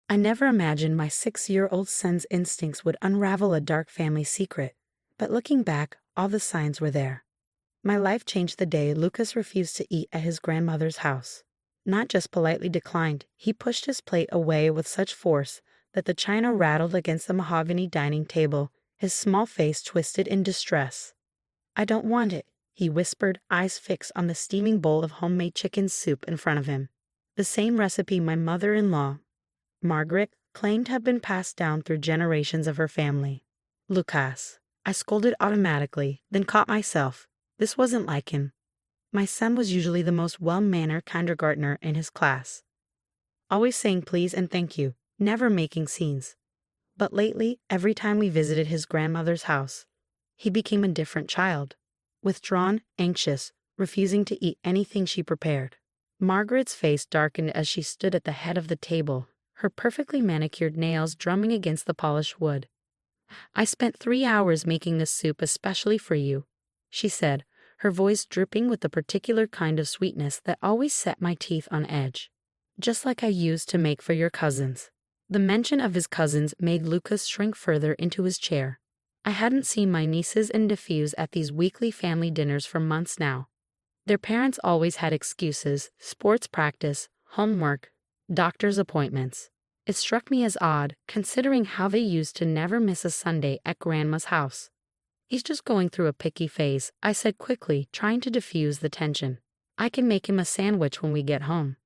I never imagined my 6-year-old son's instincts would unravel a dark family secret, but looking back, all the signs were there. My life changed the day Lucas refused to eat at his grandmother's house. Not just politely declined, he pushed his plate away with such force that the china rattled against the mahogany dining table, his small face twisted in distress. "I don't want it," he whispered, eyes fixed on the steaming bowl of homemade chicken soup in front of him. The same recipe my mother-in-law, Margaret, claimed to have been passed down through generations of her family. "Lucas," I scolded automatically, then caught myself. This wasn't like him. My son was usually the most well-mannered kindergartner in his class, always saying please and thank you, never making scenes. But lately, every time we visited his grandmother's house, he became a different child, withdrawn, anxious, refusing to eat anything she prepared. Margaret's face darkened as she stood at the head of the table, her perfectly manicured nails drumming against the polished wood. "I spent 3 hours making this soup especially for you," she said, her voice dripping with the particular kind of sweetness that always set my teeth on edge. "Just like I used to make for your cousins." The mention of his cousins made Lucas shrink further into his chair. I hadn't seen my nieces and nephews at these weekly family dinners for months now. Their parents always had excuses: sports practice, homework, doctor's appointments. It struck me as odd, considering how they used to never miss a Sunday at Grandma's house. "He's just going through a picky phase," I said quickly, trying to diffuse the tension. "I can make him a sandwich when we get home."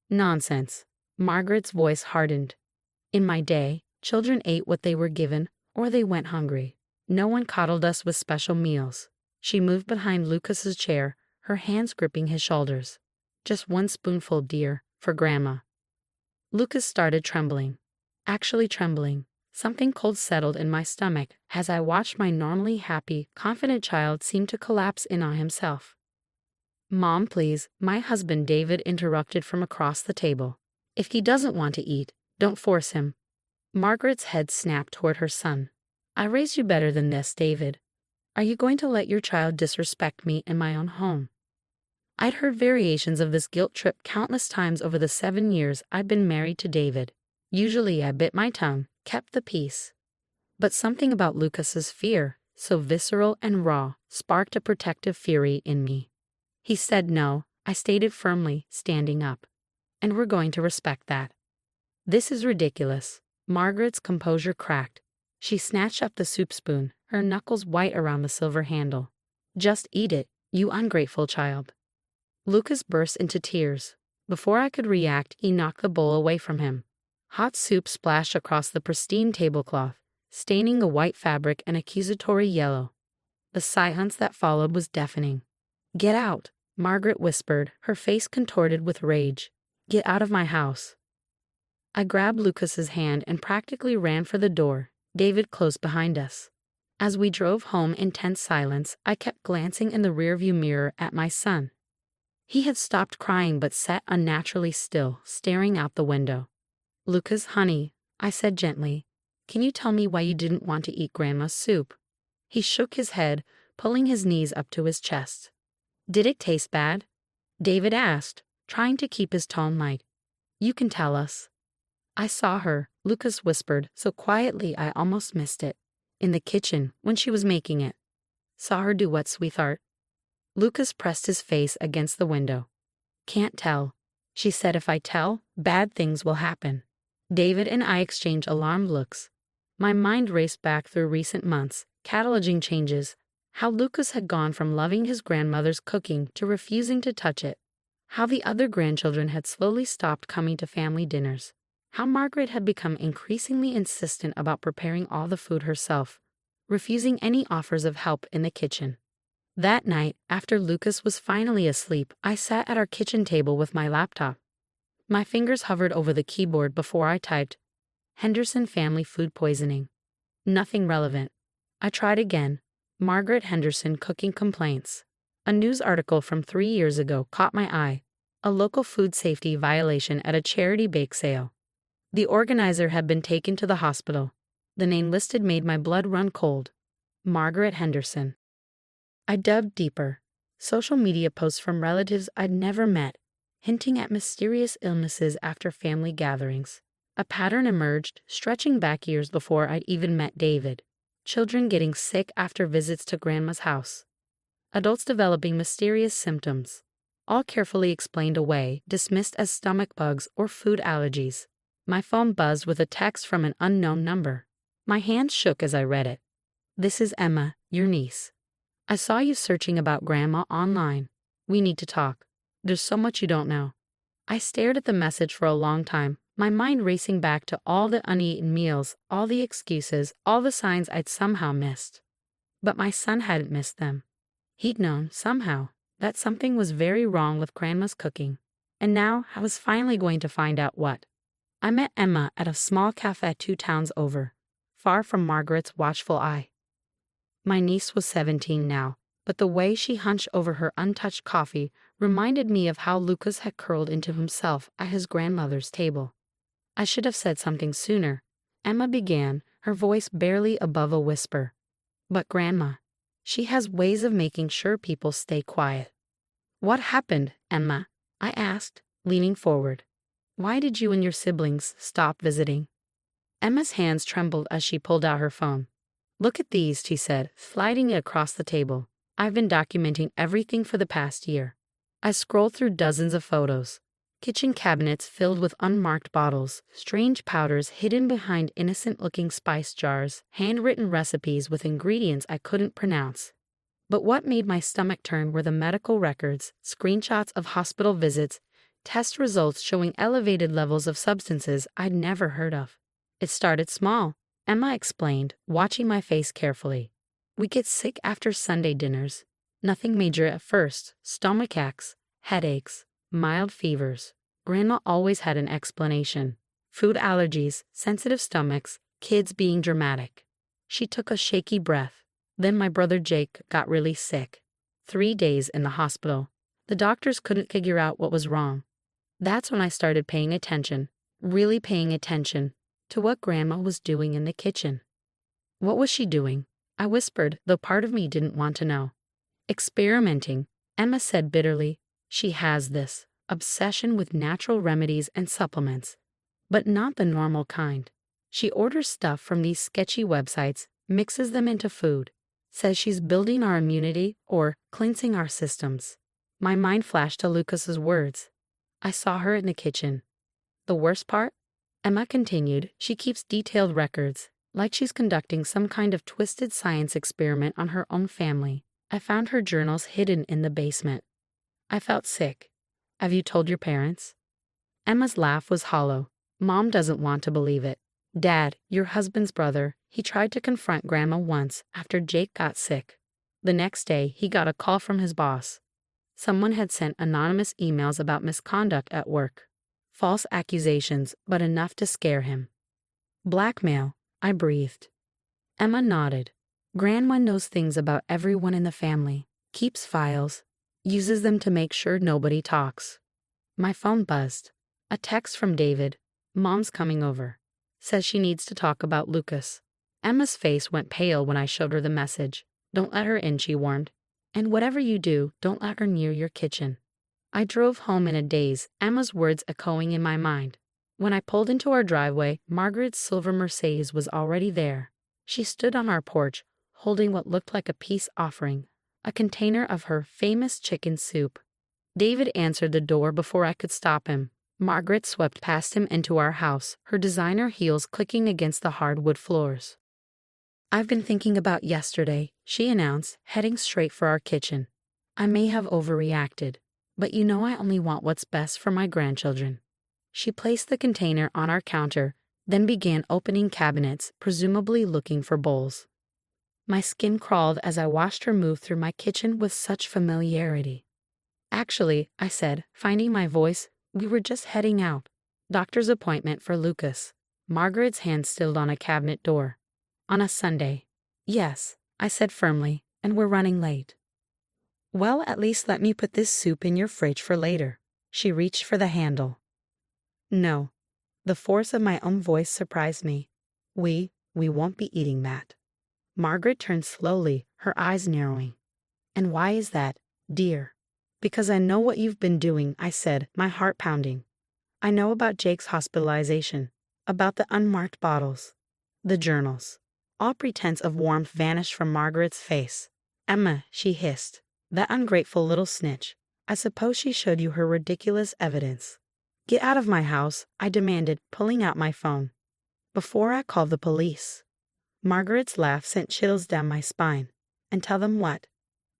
"Nonsense." Margaret's voice hardened. "In my day, children ate what they were given, or they went hungry. No one coddled us with special meals." She moved behind Lucas's chair, her hands gripping his shoulders. "Just one spoonful, dear, for Grandma." Lucas started trembling. Actually trembling. Something cold settled in my stomach as I watched my normally happy, confident child seem to collapse in on himself. "Mom, please," my husband David interrupted from across the table. "If he doesn't want to eat, don't force him." Margaret's head snapped toward her son. "I raised you better than this, David. Are you going to let your child disrespect me in my own home?" I'd heard variations of this guilt trip countless times over the 7 years I'd been married to David. Usually I bit my tongue, kept the peace. But something about Lucas's fear, so visceral and raw, sparked a protective fury in me. "He said no," I stated firmly, standing up. "And we're going to respect that." "This is ridiculous." Margaret's composure cracked. She snatched up the soup spoon, her knuckles white around the silver handle. "Just eat it, you ungrateful child." Lucas burst into tears. Before I could react, he knocked the bowl away from him. Hot soup splashed across the pristine tablecloth, staining the white fabric an accusatory yellow. The silence that followed was deafening. "Get out," Margaret whispered, her face contorted with rage. "Get out of my house." I grabbed Lucas's hand and practically ran for the door, David close behind us. As we drove home in tense silence, I kept glancing in the rearview mirror at my son. He had stopped crying but sat unnaturally still, staring out the window. "Lucas, honey," I said gently, "can you tell me why you didn't want to eat Grandma's soup?" He shook his head, pulling his knees up to his chest. "Did it taste bad?" David asked, trying to keep his tone light. "You can tell us." "I saw her," Lucas whispered, so quietly I almost missed it. "In the kitchen, when she was making it." "Saw her do what, sweetheart?" Lucas pressed his face against the window. "Can't tell. She said if I tell, bad things will happen." David and I exchanged alarmed looks. My mind raced back through recent months, cataloging changes, how Lucas had gone from loving his grandmother's cooking to refusing to touch it, how the other grandchildren had slowly stopped coming to family dinners, how Margaret had become increasingly insistent about preparing all the food herself, refusing any offers of help in the kitchen. That night, after Lucas was finally asleep, I sat at our kitchen table with my laptop. My fingers hovered over the keyboard before I typed, "Henderson family food poisoning." Nothing relevant. I tried again. Margaret Henderson cooking complaints. A news article from 3 years ago caught my eye. A local food safety violation at a charity bake sale. The organizer had been taken to the hospital. The name listed made my blood run cold. Margaret Henderson. I dug deeper. Social media posts from relatives I'd never met, hinting at mysterious illnesses after family gatherings. A pattern emerged, stretching back years before I'd even met David. Children getting sick after visits to Grandma's house. Adults developing mysterious symptoms. All carefully explained away, dismissed as stomach bugs or food allergies. My phone buzzed with a text from an unknown number. My hands shook as I read it. "This is Emma, your niece. I saw you searching about Grandma online. We need to talk. There's so much you don't know." I stared at the message for a long time, my mind racing back to all the uneaten meals, all the excuses, all the signs I'd somehow missed. But my son hadn't missed them. He'd known, somehow, that something was very wrong with Grandma's cooking. And now I was finally going to find out what. I met Emma at a small cafe 2 towns over, far from Margaret's watchful eye. My niece was 17 now, but the way she hunched over her untouched coffee reminded me of how Lucas had curled into himself at his grandmother's table. "I should have said something sooner," Emma began, her voice barely above a whisper. "But Grandma, she has ways of making sure people stay quiet." "What happened, Emma?" I asked, leaning forward. "Why did you and your siblings stop visiting?" Emma's hands trembled as she pulled out her phone. "Look at these," she said, sliding it across the table. "I've been documenting everything for the past year." I scrolled through dozens of photos. Kitchen cabinets filled with unmarked bottles, strange powders hidden behind innocent-looking spice jars, handwritten recipes with ingredients I couldn't pronounce. But what made my stomach turn were the medical records, screenshots of hospital visits, test results showing elevated levels of substances I'd never heard of. "It started small," Emma explained, watching my face carefully. "We get sick after Sunday dinners. Nothing major at first, stomach aches, headaches, mild fevers. Grandma always had an explanation. Food allergies, sensitive stomachs, kids being dramatic." She took a shaky breath. "Then my brother Jake got really sick. 3 days in the hospital. The doctors couldn't figure out what was wrong. That's when I started paying attention, really paying attention, to what Grandma was doing in the kitchen." "What was she doing?" I whispered, though part of me didn't want to know. "Experimenting," Emma said bitterly. "She has this obsession with natural remedies and supplements, but not the normal kind. She orders stuff from these sketchy websites, mixes them into food, says she's building our immunity or cleansing our systems." My mind flashed to Lucas's words. I saw her in the kitchen. "The worst part?" Emma continued, "she keeps detailed records, like she's conducting some kind of twisted science experiment on her own family. I found her journals hidden in the basement." I felt sick. "Have you told your parents?" Emma's laugh was hollow. "Mom doesn't want to believe it. Dad, your husband's brother, he tried to confront Grandma once after Jake got sick. The next day, he got a call from his boss. Someone had sent anonymous emails about misconduct at work. False accusations, but enough to scare him." "Blackmail," I breathed. Emma nodded. "Grandma knows things about everyone in the family, keeps files, uses them to make sure nobody talks." My phone buzzed. A text from David. "Mom's coming over. Says she needs to talk about Lucas." Emma's face went pale when I showed her the message. "Don't let her in," she warned. "And whatever you do, don't let her near your kitchen." I drove home in a daze, Emma's words echoing in my mind. When I pulled into our driveway, Margaret's silver Mercedes was already there. She stood on our porch, holding what looked like a peace offering, a container of her famous chicken soup. David answered the door before I could stop him. Margaret swept past him into our house, her designer heels clicking against the hardwood floors. "I've been thinking about yesterday," she announced, heading straight for our kitchen. "I may have overreacted, but you know I only want what's best for my grandchildren." She placed the container on our counter, then began opening cabinets, presumably looking for bowls. My skin crawled as I watched her move through my kitchen with such familiarity. "Actually," I said, finding my voice, "we were just heading out. Doctor's appointment for Lucas." Margaret's hand stilled on a cabinet door. "On a Sunday." "Yes," I said firmly, "and we're running late." "Well, at least let me put this soup in your fridge for later." She reached for the handle. "No." The force of my own voice surprised me. We won't be eating that." Margaret turned slowly, her eyes narrowing. "And why is that, dear?" "Because I know what you've been doing," I said, my heart pounding. "I know about Jake's hospitalization, about the unmarked bottles, the journals. All pretense of warmth vanished from Margaret's face. "Emma," she hissed, "that ungrateful little snitch. I suppose she showed you her ridiculous evidence." "Get out of my house," I demanded, pulling out my phone. "Before I call the police." Margaret's laugh sent chills down my spine. "And tell them what?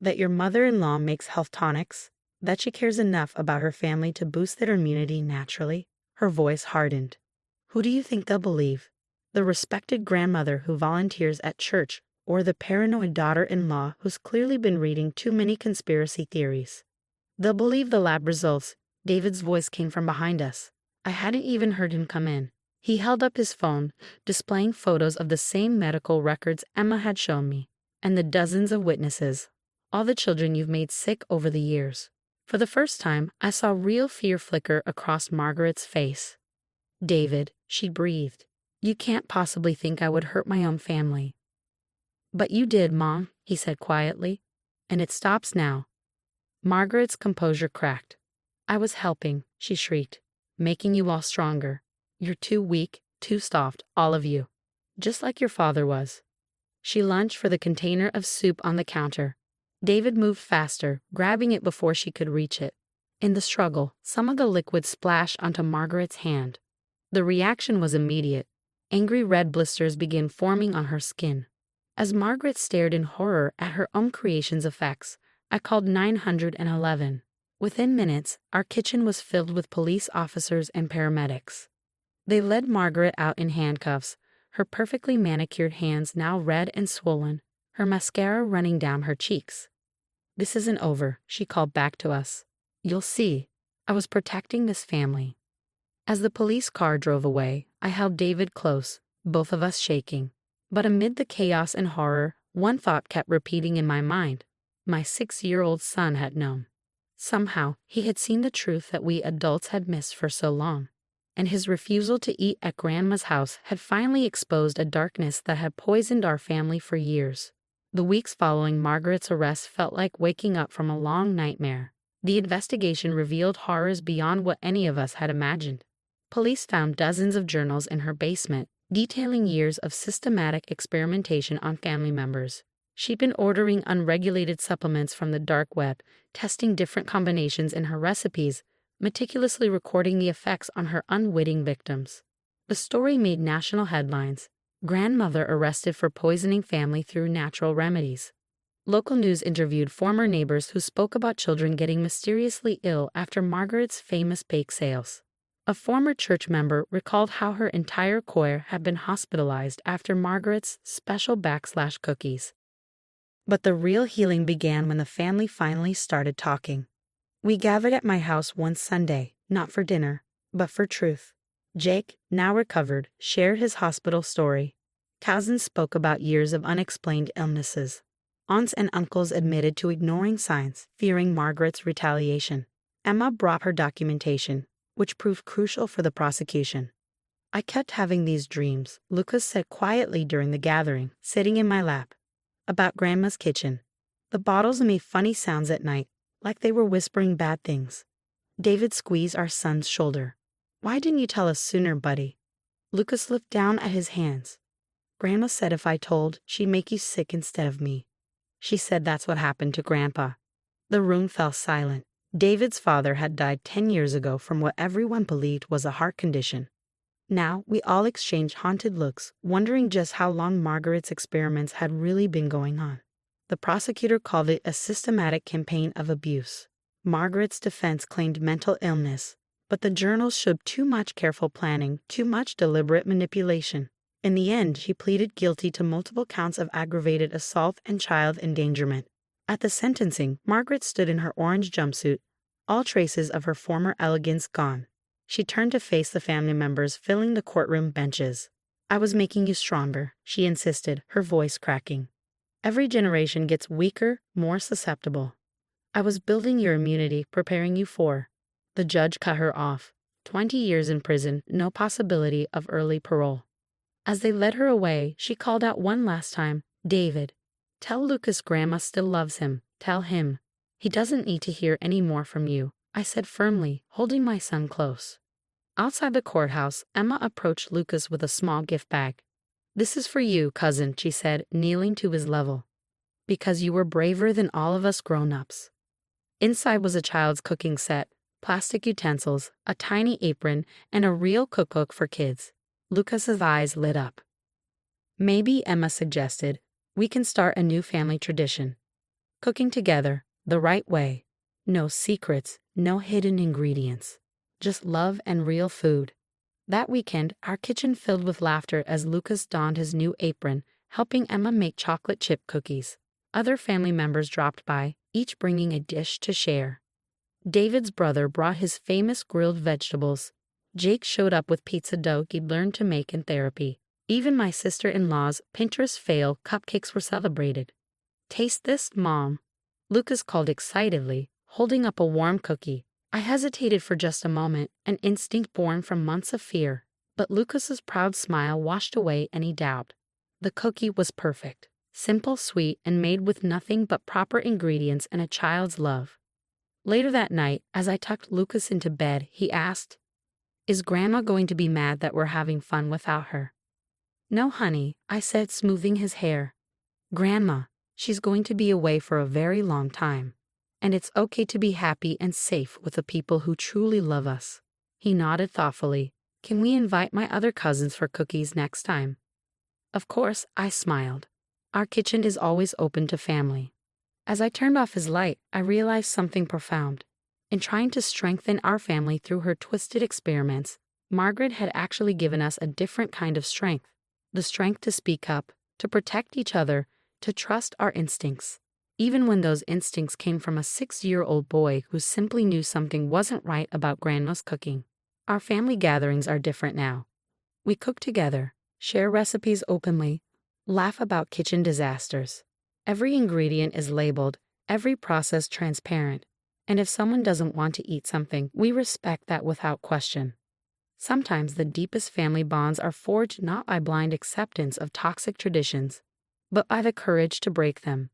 That your mother-in-law makes health tonics? That she cares enough about her family to boost their immunity naturally?" Her voice hardened. "Who do you think they'll believe? The respected grandmother who volunteers at church, or the paranoid daughter-in-law who's clearly been reading too many conspiracy theories?" "They'll believe the lab results." David's voice came from behind us. I hadn't even heard him come in. He held up his phone, displaying photos of the same medical records Emma had shown me, and the dozens of witnesses. "All the children you've made sick over the years." For the first time, I saw real fear flicker across Margaret's face. "David," she breathed, "you can't possibly think I would hurt my own family." "But you did, Mom," he said quietly. "And it stops now." Margaret's composure cracked. "I was helping," she shrieked, "making you all stronger. You're too weak, too soft, all of you. Just like your father was." She lunged for the container of soup on the counter. David moved faster, grabbing it before she could reach it. In the struggle, some of the liquid splashed onto Margaret's hand. The reaction was immediate. Angry red blisters began forming on her skin. As Margaret stared in horror at her own creation's effects, I called 911. Within minutes, our kitchen was filled with police officers and paramedics. They led Margaret out in handcuffs, her perfectly manicured hands now red and swollen, her mascara running down her cheeks. "This isn't over," she called back to us. "You'll see. I was protecting this family." As the police car drove away, I held David close, both of us shaking. But amid the chaos and horror, one thought kept repeating in my mind. My 6-year-old son had known. Somehow, he had seen the truth that we adults had missed for so long. And his refusal to eat at Grandma's house had finally exposed a darkness that had poisoned our family for years. The weeks following Margaret's arrest felt like waking up from a long nightmare. The investigation revealed horrors beyond what any of us had imagined. Police found dozens of journals in her basement, detailing years of systematic experimentation on family members. She'd been ordering unregulated supplements from the dark web, testing different combinations in her recipes, meticulously recording the effects on her unwitting victims. The story made national headlines. Grandmother arrested for poisoning family through natural remedies. Local news interviewed former neighbors who spoke about children getting mysteriously ill after Margaret's famous bake sales. A former church member recalled how her entire choir had been hospitalized after Margaret's special backslash cookies. But the real healing began when the family finally started talking. We gathered at my house one Sunday, not for dinner, but for truth. Jake, now recovered, shared his hospital story. Cousins spoke about years of unexplained illnesses. Aunts and uncles admitted to ignoring signs, fearing Margaret's retaliation. Emma brought her documentation, which proved crucial for the prosecution. "I kept having these dreams," Lucas said quietly during the gathering, sitting in my lap. "About Grandma's kitchen. The bottles made funny sounds at night, like they were whispering bad things." David squeezed our son's shoulder. "Why didn't you tell us sooner, buddy?" Lucas looked down at his hands. "Grandma said if I told, she'd make you sick instead of me. She said that's what happened to Grandpa." The room fell silent. David's father had died 10 years ago from what everyone believed was a heart condition. Now we all exchanged haunted looks, wondering just how long Margaret's experiments had really been going on. The prosecutor called it a systematic campaign of abuse. Margaret's defense claimed mental illness, but the journals showed too much careful planning, too much deliberate manipulation. In the end, she pleaded guilty to multiple counts of aggravated assault and child endangerment. At the sentencing, Margaret stood in her orange jumpsuit, all traces of her former elegance gone. She turned to face the family members filling the courtroom benches. "I was making you stronger," she insisted, her voice cracking. "Every generation gets weaker, more susceptible. I was building your immunity, preparing you for." The judge cut her off. 20 years in prison, no possibility of early parole. As they led her away, she called out one last time, "David, tell Lucas Grandma still loves him. Tell him. He doesn't need to hear any more from you," I said firmly, holding my son close. Outside the courthouse, Emma approached Lucas with a small gift bag. "This is for you, cousin," she said, kneeling to his level. "Because you were braver than all of us grown-ups." Inside was a child's cooking set, plastic utensils, a tiny apron, and a real cookbook for kids. Lucas's eyes lit up. "Maybe," Emma suggested, "we can start a new family tradition. Cooking together, the right way. No secrets, no hidden ingredients. Just love and real food." That weekend, our kitchen filled with laughter as Lucas donned his new apron, helping Emma make chocolate chip cookies. Other family members dropped by, each bringing a dish to share. David's brother brought his famous grilled vegetables. Jake showed up with pizza dough he'd learned to make in therapy. Even my sister-in-law's Pinterest fail cupcakes were celebrated. "Taste this, Mom," Lucas called excitedly, holding up a warm cookie. I hesitated for just a moment, an instinct born from months of fear, but Lucas's proud smile washed away any doubt. The cookie was perfect, simple, sweet, and made with nothing but proper ingredients and a child's love. Later that night, as I tucked Lucas into bed, he asked, "Is Grandma going to be mad that we're having fun without her?" "No, honey," I said, smoothing his hair. "Grandma, she's going to be away for a very long time. And it's okay to be happy and safe with the people who truly love us." He nodded thoughtfully. "Can we invite my other cousins for cookies next time?" Of course, I smiled. Our kitchen is always open to family. As I turned off his light, I realized something profound. In trying to strengthen our family through her twisted experiments, Margaret had actually given us a different kind of strength. The strength to speak up, to protect each other, to trust our instincts. Even when those instincts came from a 6-year-old boy who simply knew something wasn't right about Grandma's cooking. Our family gatherings are different now. We cook together, share recipes openly, laugh about kitchen disasters. Every ingredient is labeled, every process transparent, and if someone doesn't want to eat something, we respect that without question. Sometimes the deepest family bonds are forged not by blind acceptance of toxic traditions, but by the courage to break them.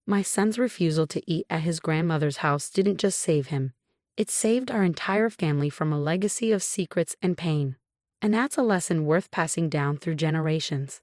My son's refusal to eat at his grandmother's house didn't just save him. It saved our entire family from a legacy of secrets and pain. And that's a lesson worth passing down through generations.